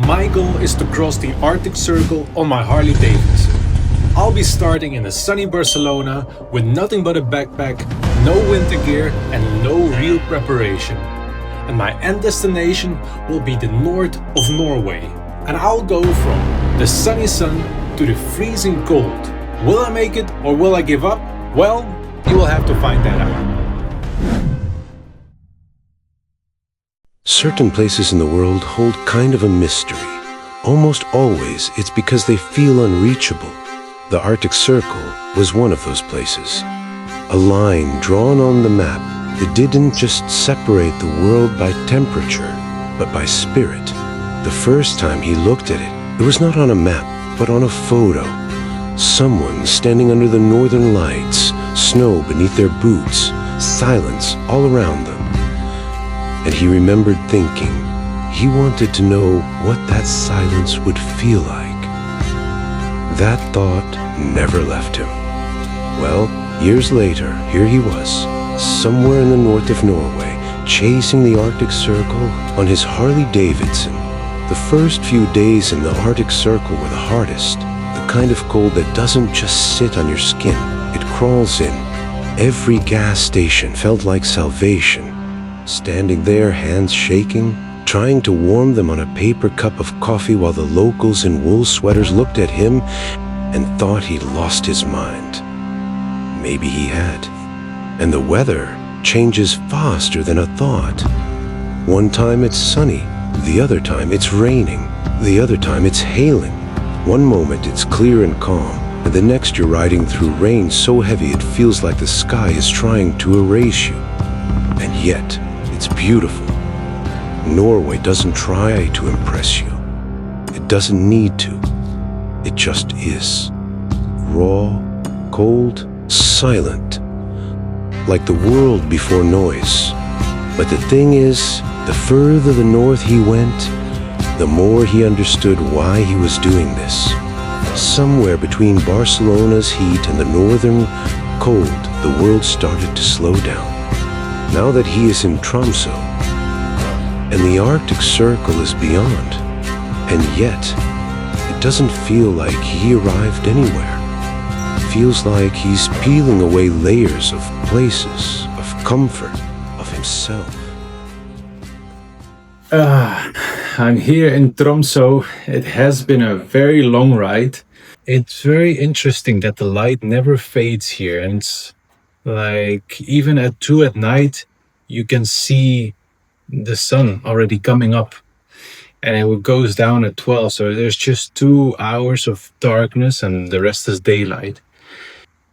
My goal is to cross the Arctic Circle on my Harley Davidson. I'll be starting in a sunny Barcelona with nothing but a backpack, no winter gear and no real preparation. And my end destination will be the north of Norway. And I'll go from the sunny sun to the freezing cold. Will I make it or will I give up? Well, you will have to find that out. Certain places in the world hold kind of a mystery. Almost always, it's because they feel unreachable. The Arctic Circle was one of those places. A line drawn on the map that didn't just separate the world by temperature, but by spirit. The first time he looked at it, it was not on a map, but on a photo. Someone standing under the northern lights, snow beneath their boots, silence all around them. And he remembered thinking, he wanted to know what that silence would feel like. That thought never left him. Well, years later, here he was, somewhere in the north of Norway, chasing the Arctic Circle on his Harley Davidson. The first few days in the Arctic Circle were the hardest, the kind of cold that doesn't just sit on your skin, it crawls in. Every gas station felt like salvation. Standing there, hands shaking, trying to warm them on a paper cup of coffee while the locals in wool sweaters looked at him and thought he'd lost his mind. Maybe he had. And the weather changes faster than a thought. One time it's sunny, the other time it's raining, the other time it's hailing. One moment it's clear and calm, and the next you're riding through rain so heavy it feels like the sky is trying to erase you. And yet, it's beautiful. Norway doesn't try to impress you. It doesn't need to. It just is. Raw, cold, silent. Like the world before noise. But the thing is, the further the north he went, the more he understood why he was doing this. Somewhere between Barcelona's heat and the northern cold, the world started to slow down. Now that he is in Tromso, and the Arctic Circle is beyond, and yet it doesn't feel like he arrived anywhere. It feels like he's peeling away layers of places, of comfort, of himself. I'm here in Tromso. It has been a very long ride. It's very interesting that the light never fades here, and it's like even at 2 at night you can see the sun already coming up, and it goes down at 12, so there's just 2 hours of darkness and the rest is daylight.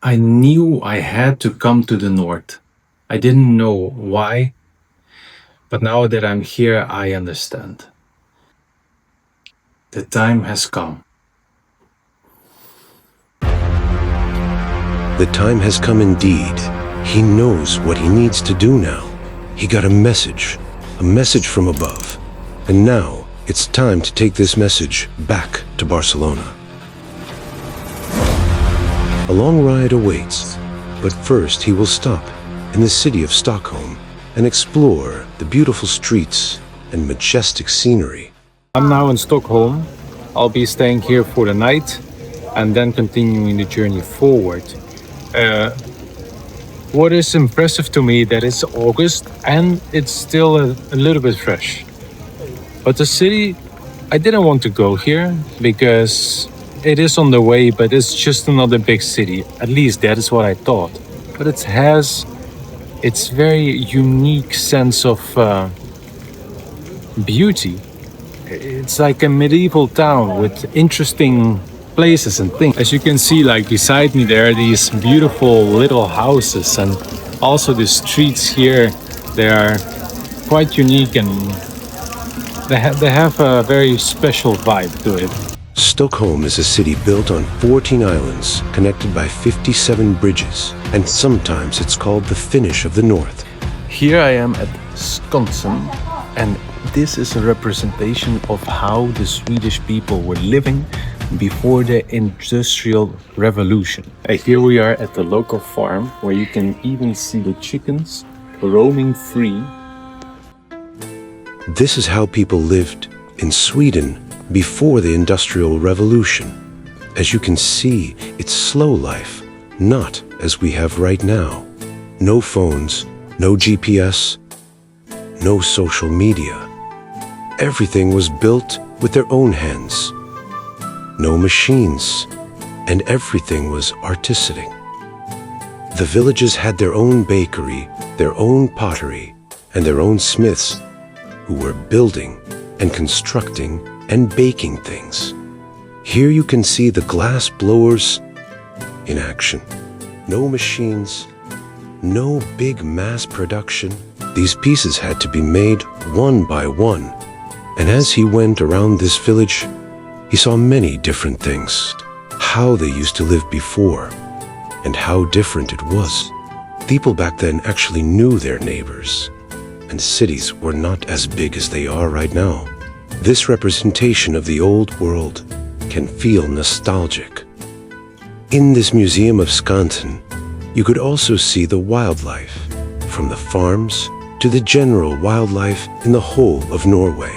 I knew I had to come to the north. I didn't know why, but now that I'm here I understand. The time has come. The time has come indeed. He knows what he needs to do now. He got a message from above. And now it's time to take this message back to Barcelona. A long ride awaits, but first he will stop in the city of Stockholm and explore the beautiful streets and majestic scenery. I'm now in Stockholm. I'll be staying here for the night and then continuing the journey forward. What is impressive to me that it's August and it's still a little bit fresh. But the city, I didn't want to go here because it is on the way, but it's just another big city. At least that is what I thought. But it has its very unique sense of beauty. It's like a medieval town with interesting places and things. As you can see, like beside me there are these beautiful little houses, and also the streets here, they are quite unique and they have a very special vibe to it. Stockholm is a city built on 14 islands, connected by 57 bridges, and sometimes it's called the finish of the north. Here I am at Skansen, and this is a representation of how the Swedish people were living before the Industrial Revolution. Here we are at the local farm where you can even see the chickens roaming free. This is how people lived in Sweden before the Industrial Revolution. As you can see, it's slow life, not as we have right now. No phones, no GPS, no social media. Everything was built with their own hands. No machines, and everything was artisanal. The villages had their own bakery, their own pottery, and their own smiths who were building and constructing and baking things. Here you can see the glass blowers in action. No machines, no big mass production. These pieces had to be made one by one. And as he went around this village, he saw many different things. How they used to live before, and how different it was. People back then actually knew their neighbors, and cities were not as big as they are right now. This representation of the old world can feel nostalgic. In this museum of Skansen, you could also see the wildlife, from the farms to the general wildlife in the whole of Norway.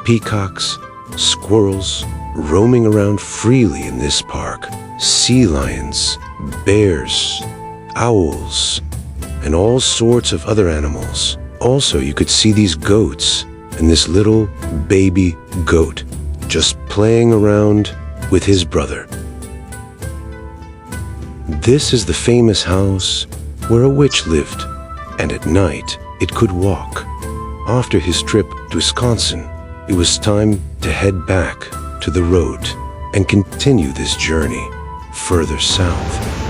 Peacocks, squirrels, roaming around freely in this park, sea lions, bears, owls, and all sorts of other animals. Also, you could see these goats and this little baby goat just playing around with his brother. This is the famous house where a witch lived, and at night it could walk. After his trip to Wisconsin, it was time to head back to the road and continue this journey further south.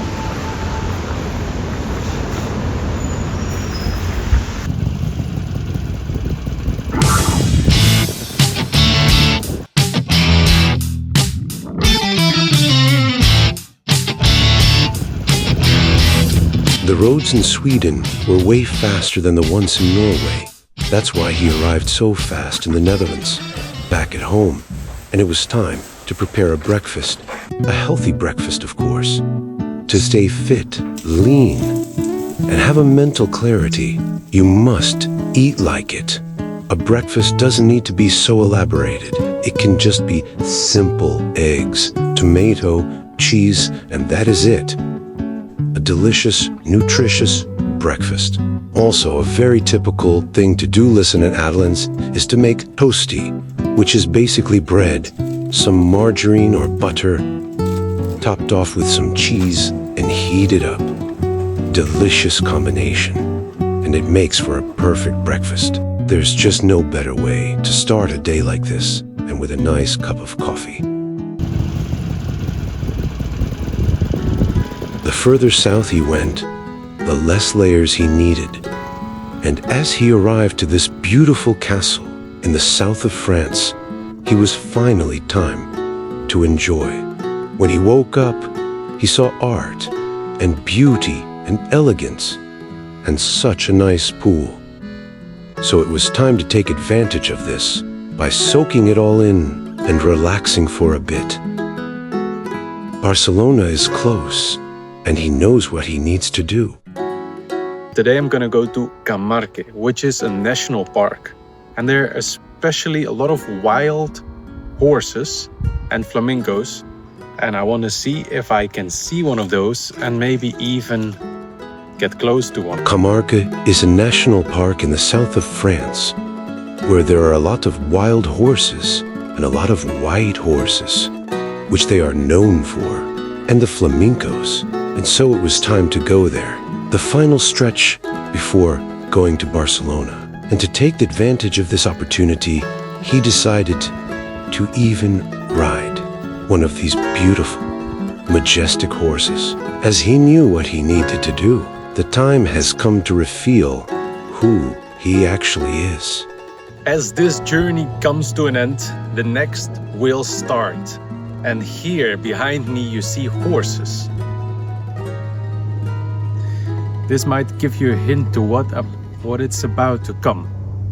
The roads in Sweden were way faster than the ones in Norway. That's why he arrived so fast in the Netherlands, back at home. And it was time to prepare a breakfast, a healthy breakfast, of course. To stay fit, lean, and have a mental clarity, you must eat like it. A breakfast doesn't need to be so elaborated. It can just be simple eggs, tomato, cheese, and that is it. A delicious, nutritious breakfast. Also, a very typical thing to do listen at Adelin's is to make toasty, which is basically bread, some margarine or butter, topped off with some cheese and heated up. Delicious combination, and it makes for a perfect breakfast. There's just no better way to start a day like this than with a nice cup of coffee. The further south he went, the less layers he needed. And as he arrived to this beautiful castle in the south of France, he was finally time to enjoy. When he woke up, he saw art and beauty and elegance and such a nice pool. So it was time to take advantage of this by soaking it all in and relaxing for a bit. Barcelona is close, and he knows what he needs to do. Today I'm gonna go to Camargue, which is a national park. And there are especially a lot of wild horses and flamingos. And I want to see if I can see one of those and maybe even get close to one. Camargue is a national park in the south of France, where there are a lot of wild horses and a lot of white horses, which they are known for, and the flamencos. And so it was time to go there, the final stretch before going to Barcelona. And to take advantage of this opportunity, he decided to even ride one of these beautiful, majestic horses. As he knew what he needed to do, the time has come to reveal who he actually is. As this journey comes to an end, the next will start. And here behind me you see horses. This might give you a hint to what it's about to come.